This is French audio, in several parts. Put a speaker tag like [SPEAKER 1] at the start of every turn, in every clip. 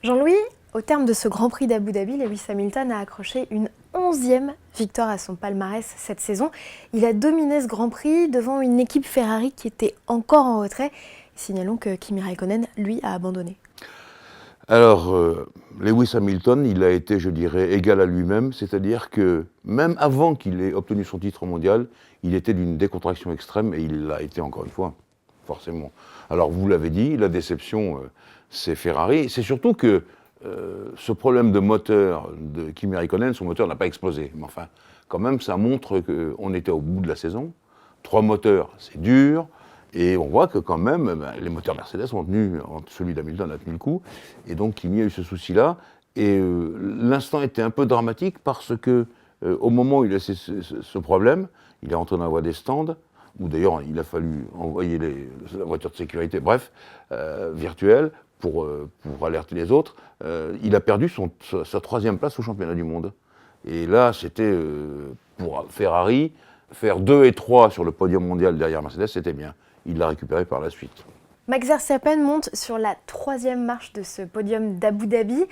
[SPEAKER 1] Jean-Louis, au terme de ce Grand Prix d'Abu Dhabi, Lewis Hamilton a accroché une 11e victoire à son palmarès cette saison. Il a dominé ce Grand Prix devant une équipe Ferrari qui était encore en retrait. Signalons que Kimi Räikkönen, lui, a abandonné.
[SPEAKER 2] Alors, Lewis Hamilton, il a été, je dirais, égal à lui-même, c'est-à-dire que même avant qu'il ait obtenu son titre mondial, il était d'une décontraction extrême et il l'a été encore une fois, forcément. Alors, vous l'avez dit, la déception, c'est Ferrari. C'est surtout que ce problème de moteur de Kimi Räikkönen, son moteur n'a pas explosé. Mais enfin, quand même, ça montre qu'on était au bout de la saison. 3 moteurs, c'est dur. Et on voit que quand même, les moteurs Mercedes ont tenu, celui d'Hamilton a tenu le coup, et donc Kimi a eu ce souci-là. Et l'instant était un peu dramatique parce que au moment où il a ce problème, il est entré dans la voie des stands, où d'ailleurs il a fallu envoyer la voiture de sécurité, bref, virtuelle, pour alerter les autres. Il a perdu sa 3e place au championnat du monde. Et là, c'était pour Ferrari, faire 2 et 3 sur le podium mondial derrière Mercedes, c'était bien. Il l'a récupéré par la suite.
[SPEAKER 1] Max Verstappen monte sur la 3e marche de ce podium d'Abu Dhabi.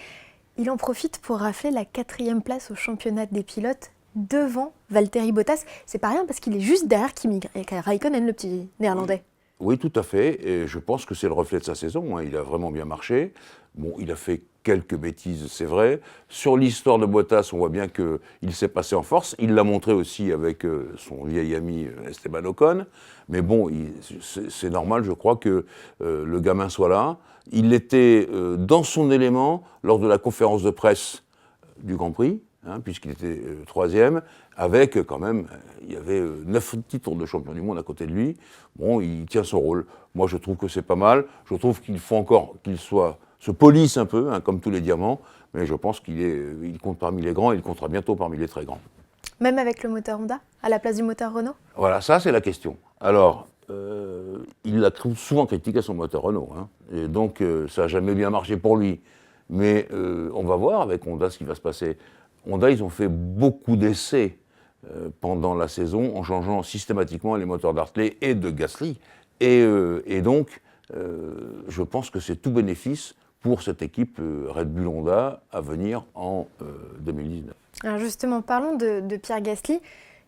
[SPEAKER 1] Il en profite pour rafler la 4e place au championnat des pilotes devant Valtteri Bottas. C'est pas rien parce qu'il est juste derrière Kimi Räikkönen, le petit néerlandais.
[SPEAKER 2] Oui, tout à fait. Et je pense que c'est le reflet de sa saison. Il a vraiment bien marché. Bon, il a fait quelques bêtises, c'est vrai. Sur l'histoire de Bottas, on voit bien qu'il s'est passé en force. Il l'a montré aussi avec son vieil ami Esteban Ocon. Mais bon, c'est normal, je crois, que le gamin soit là. Il était dans son élément lors de la conférence de presse du Grand Prix, puisqu'il était 3e, avec quand même, il y avait 9 titres de champion du monde à côté de lui. Bon, il tient son rôle. Moi, je trouve que c'est pas mal. Je trouve qu'il faut encore qu'il se polisse un peu, comme tous les diamants, mais je pense il compte parmi les grands et il comptera bientôt parmi les très grands.
[SPEAKER 1] Même avec le moteur Honda, à la place du moteur Renault?
[SPEAKER 2] Voilà, ça c'est la question. Alors, il a souvent critiqué son moteur Renault, et donc ça n'a jamais bien marché pour lui. Mais on va voir avec Honda ce qui va se passer. Honda, ils ont fait beaucoup d'essais pendant la saison en changeant systématiquement les moteurs d'Hartley et de Gasly. Et donc, je pense que c'est tout bénéfice pour cette équipe Red Bull Honda à venir en 2019.
[SPEAKER 1] Alors justement, parlons de Pierre Gasly,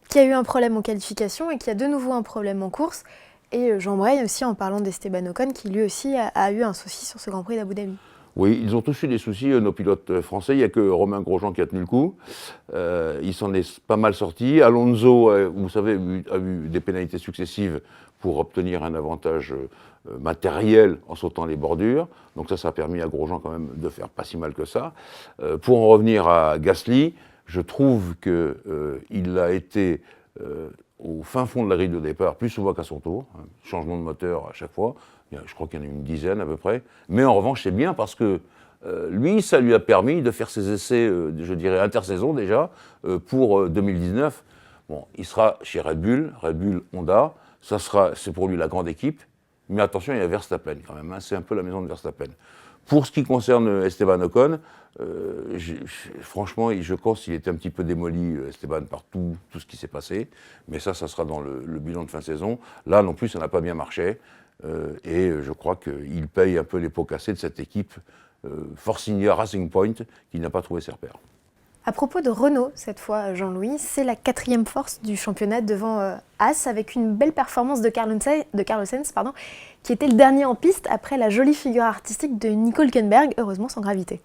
[SPEAKER 1] qui a eu un problème en qualification et qui a de nouveau un problème en course. Et j'embraye aussi en parlant d'Esteban Ocon, qui lui aussi a eu un souci sur ce Grand Prix d'Abu Dhabi.
[SPEAKER 2] Oui, ils ont tous eu des soucis, nos pilotes français. Il n'y a que Romain Grosjean qui a tenu le coup. Il s'en est pas mal sorti. Alonso, vous savez, a eu des pénalités successives pour obtenir un avantage matériel en sautant les bordures. Donc ça a permis à Grosjean quand même de faire pas si mal que ça. Pour en revenir à Gasly, je trouve qu'il a été au fin fond de la grille de départ plus souvent qu'à son tour. Changement de moteur à chaque fois. Je crois qu'il y en a une dizaine à peu près. Mais en revanche, c'est bien parce que lui, ça lui a permis de faire ses essais, je dirais, intersaison déjà, pour 2019. Bon, il sera chez Red Bull Honda. C'est pour lui la grande équipe. Mais attention, il y a Verstappen quand même. C'est un peu la maison de Verstappen. Pour ce qui concerne Esteban Ocon, franchement, je pense qu'il était un petit peu démoli, Esteban, par tout ce qui s'est passé. Mais ça sera dans le bilan de fin de saison. Là non plus, ça n'a pas bien marché. Et je crois qu'il paye un peu les pots cassés de cette équipe Force India Racing Point qui n'a pas trouvé ses repères.
[SPEAKER 1] À propos de Renault, cette fois, Jean-Louis, c'est la 4e force du championnat devant Haas, avec une belle performance de Carlos Sainz, qui était le dernier en piste après la jolie figure artistique de Nico Hülkenberg, heureusement sans gravité.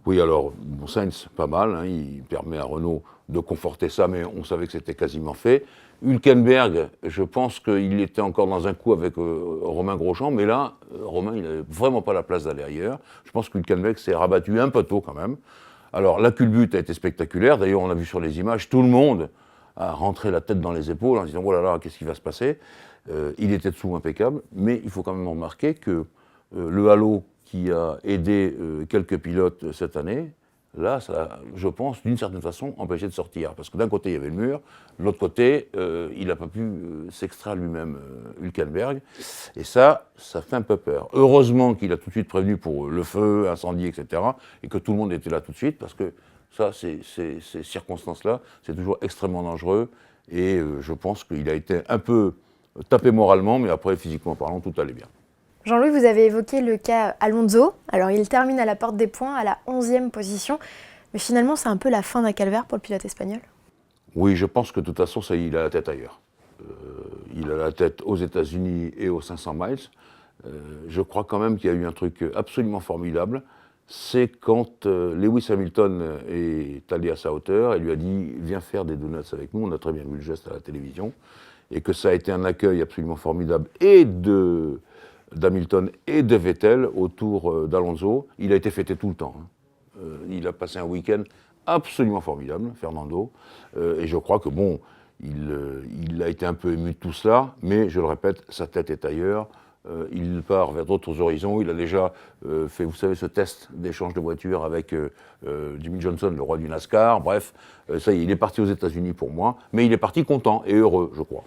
[SPEAKER 2] Oui, alors, Sainz, pas mal, il permet à Renault de conforter ça, mais on savait que c'était quasiment fait. Hülkenberg, je pense qu'il était encore dans un coup avec Romain Grosjean, mais là, Romain, il n'avait vraiment pas la place d'aller ailleurs. Je pense qu'Hülkenberg s'est rabattu un peu tôt quand même. Alors, la culbute a été spectaculaire. D'ailleurs, on a vu sur les images, tout le monde a rentré la tête dans les épaules en disant « Oh là là, qu'est-ce qui va se passer ?» Il était dessous impeccable, mais il faut quand même remarquer que le halo qui a aidé quelques pilotes cette année, là, ça, je pense, d'une certaine façon, empêché de sortir. Parce que d'un côté, il y avait le mur, de l'autre côté, il n'a pas pu s'extraire lui-même, Hülkenberg. Et ça fait un peu peur. Heureusement qu'il a tout de suite prévenu pour le feu, incendie, etc. Et que tout le monde était là tout de suite, parce que ça, ces circonstances-là, c'est toujours extrêmement dangereux. Et je pense qu'il a été un peu tapé moralement, mais après, physiquement parlant, tout allait bien.
[SPEAKER 1] Jean-Louis, vous avez évoqué le cas Alonso. Alors, il termine à la porte des points à la 11e position. Mais finalement, c'est un peu la fin d'un calvaire pour le pilote espagnol.
[SPEAKER 2] Oui, je pense que de toute façon, ça, il a la tête ailleurs. Il a la tête aux États-Unis et aux 500 miles. Je crois quand même qu'il y a eu un truc absolument formidable. C'est quand Lewis Hamilton est allé à sa hauteur et lui a dit « Viens faire des donuts avec nous ». On a très bien vu le geste à la télévision. Et que ça a été un accueil absolument formidable et d'Hamilton et de Vettel autour d'Alonso. Il a été fêté tout le temps. Il a passé un week-end absolument formidable, Fernando. Et je crois que, bon, il a été un peu ému de tout cela, mais je le répète, sa tête est ailleurs. Il part vers d'autres horizons. Il a déjà fait, vous savez, ce test d'échange de voitures avec Jimmy Johnson, le roi du NASCAR. Bref, ça y est, il est parti aux États-Unis pour moi, mais il est parti content et heureux, je crois.